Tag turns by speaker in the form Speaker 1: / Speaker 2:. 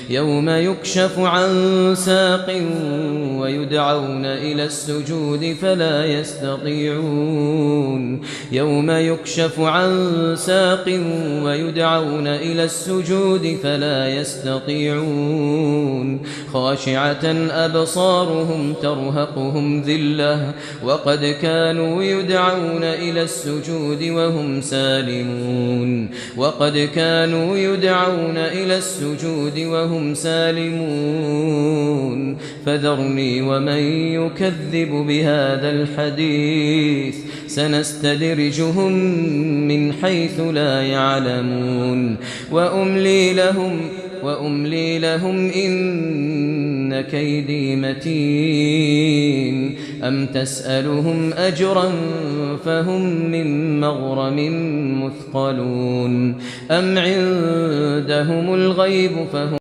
Speaker 1: يوم يكشف عن ساق ويدعون إلى السجود فلا يستطيعون يوم يكشف عن ساق ويدعون إلى السجود فلا يستطيعون خاشعة أبصارهم ترهقهم ذلة وقد كانوا يدعون إلى السجود وهم سالمون فذرني ومن يكذب بهذا الحديث سنستدرجهم من حيث لا يعلمون وأملي لهم إن كيدي متين أم تسألهم أجرا فهم من مغرم مثقلون أم عندهم الغيب فهم